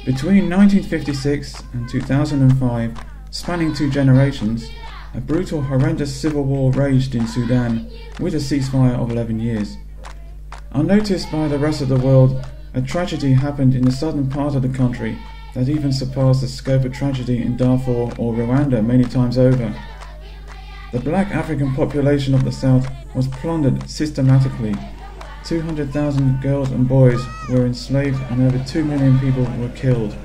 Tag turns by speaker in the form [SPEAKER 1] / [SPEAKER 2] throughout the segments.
[SPEAKER 1] Between 1956 and 2005, spanning 2 generations, a brutal, horrendous civil war raged in Sudan with a ceasefire of 11 years. Unnoticed by the rest of the world, a tragedy happened in the southern part of the country that even surpassed the scope of tragedy in Darfur or Rwanda many times over. The black African population of the south was plundered systematically. 200,000 girls and boys were enslaved and over 2 million people were killed.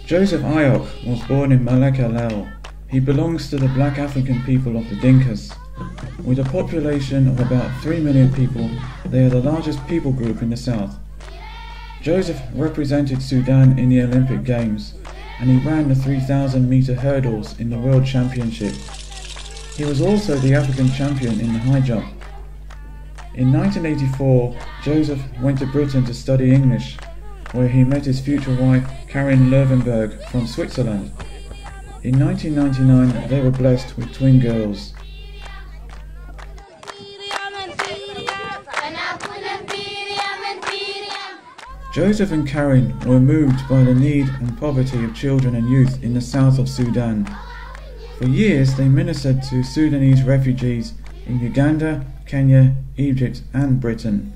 [SPEAKER 1] Joseph Ayok was born in Malek-el-El. He belongs to the black African people of the Dinkas. With a population of about 3 million people, they are the largest people group in the south. Joseph represented Sudan in the Olympic Games, and he ran the 3,000 meter hurdles in the World Championship. He was also the African champion in the high jump. In 1984, Joseph went to Britain to study English, where he met his future wife Karin Löwenberg from Switzerland. In 1999, they were blessed with twin girls. Joseph and Karin were moved by the need and poverty of children and youth in the south of Sudan. For years they ministered to Sudanese refugees in Uganda, Kenya, Egypt and Britain.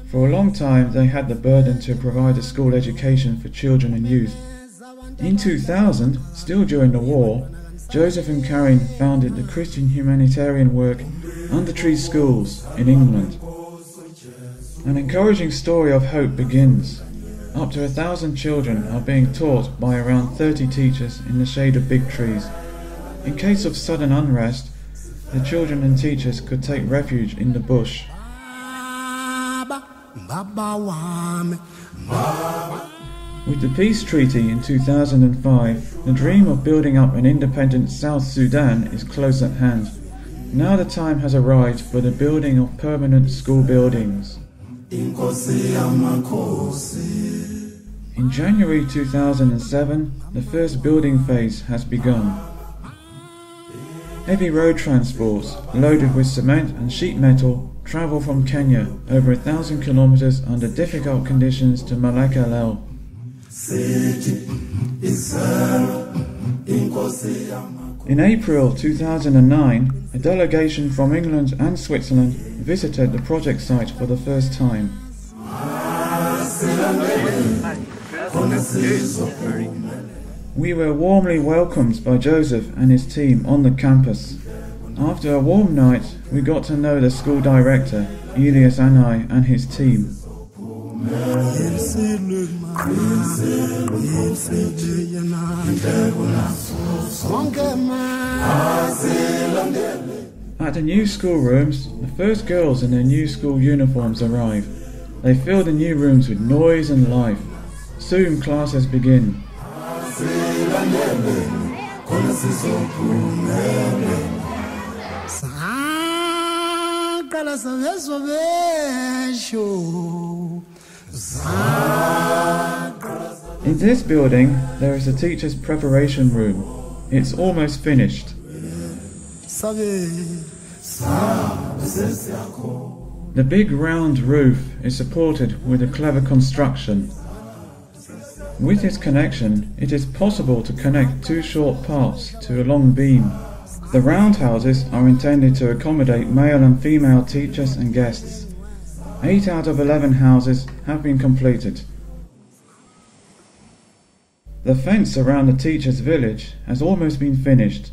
[SPEAKER 1] For a long time they had the burden to provide a school education for children and youth. In 2000, still during the war, Joseph and Karin founded the Christian humanitarian work Under Tree Schools in England. An encouraging story of hope begins. Up to 1,000 children are being taught by around 30 teachers in the shade of big trees. In case of sudden unrest, the children and teachers could take refuge in the bush. With the peace treaty in 2005, the dream of building up an independent South Sudan is close at hand. Now the time has arrived for the building of permanent school buildings. In January 2007, the first building phase has begun. Heavy road transports, loaded with cement and sheet metal, travel from Kenya over 1,000 kilometers under difficult conditions to Malek-el-El. In April 2009, a delegation from England and Switzerland visited the project site for the first time. We were warmly welcomed by Joseph and his team on the campus. After a warm night, we got to know the school director, Elias Anai, and his team. At the new schoolrooms, the first girls in their new school uniforms arrive. They fill the new rooms with noise and life. Soon classes begin. In this building, there is a teacher's preparation room. It's almost finished. The big round roof is supported with a clever construction. With its connection, it is possible to connect 2 short parts to a long beam. The roundhouses are intended to accommodate male and female teachers and guests. 8 out of 11 houses have been completed. The fence around the teachers' village has almost been finished.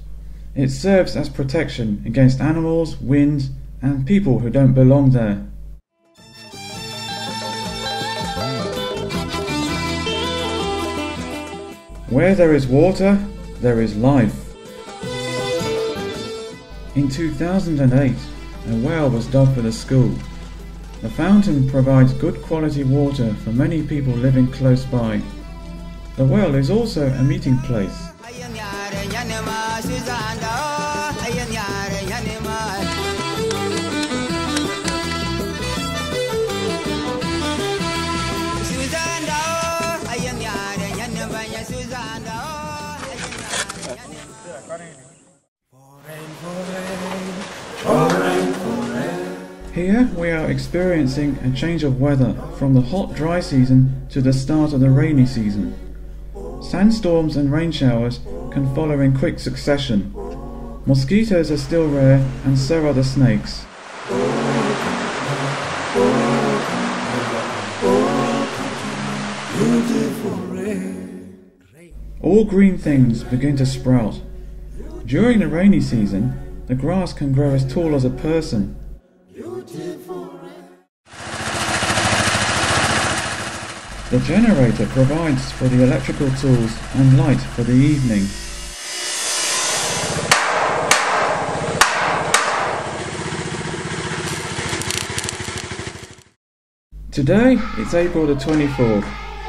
[SPEAKER 1] It serves as protection against animals, wind, and people who don't belong there. Where there is water, there is life. In 2008, a well was dug for the school. The fountain provides good quality water for many people living close by. The well is also a meeting place. Here we are experiencing a change of weather from the hot dry season to the start of the rainy season. Sandstorms and rain showers can follow in quick succession. Mosquitoes are still rare, and so are the snakes. All green things begin to sprout. During the rainy season, the grass can grow as tall as a person. The generator provides for the electrical tools and light for the evening. Today, it's April the 24th,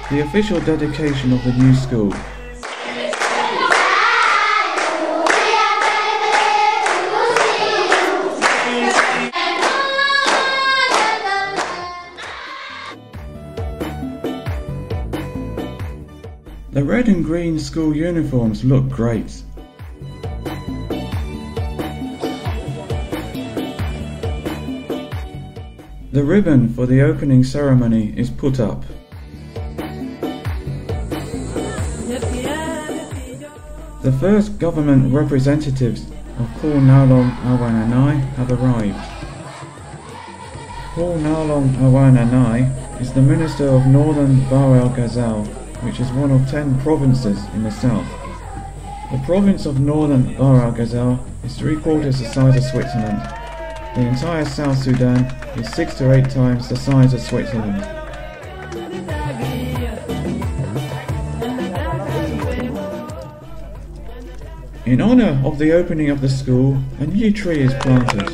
[SPEAKER 1] the official dedication of the new school. The red and green school uniforms look great. The ribbon for the opening ceremony is put up. The first government representatives of Paul Nalong Awananai have arrived. Paul Nalong Awananai is the Minister of Northern Bahr el Ghazal, which is one of 10 provinces in the south. The province of Northern Bahr el Ghazal is 3/4 the size of Switzerland. The entire South Sudan is 6 to 8 times the size of Switzerland. In honor of the opening of the school, a new tree is planted.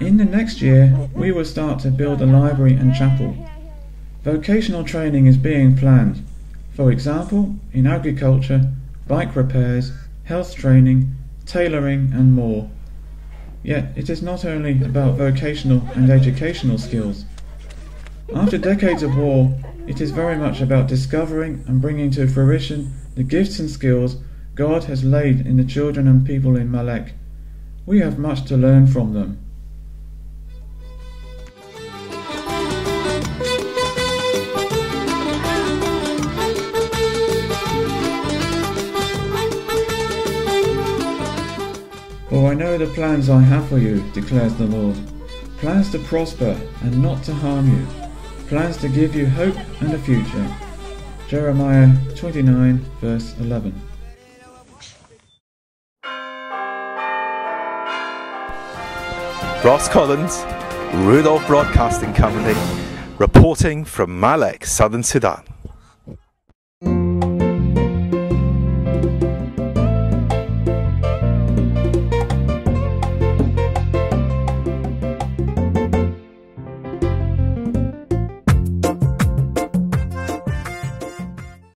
[SPEAKER 1] In the next year, we will start to build a library and chapel. Vocational training is being planned, for example, in agriculture, bike repairs, health training, tailoring and more. Yet it is not only about vocational and educational skills. After decades of war, it is very much about discovering and bringing to fruition the gifts and skills God has laid in the children and people in Malek. We have much to learn from them. For I know the plans I have for you, declares the Lord. Plans to prosper and not to harm you. Plans to give you hope and a future. Jeremiah 29 verse 11.
[SPEAKER 2] Ross Collins, Rudolph Broadcasting Company, reporting from Malek, Southern Sudan.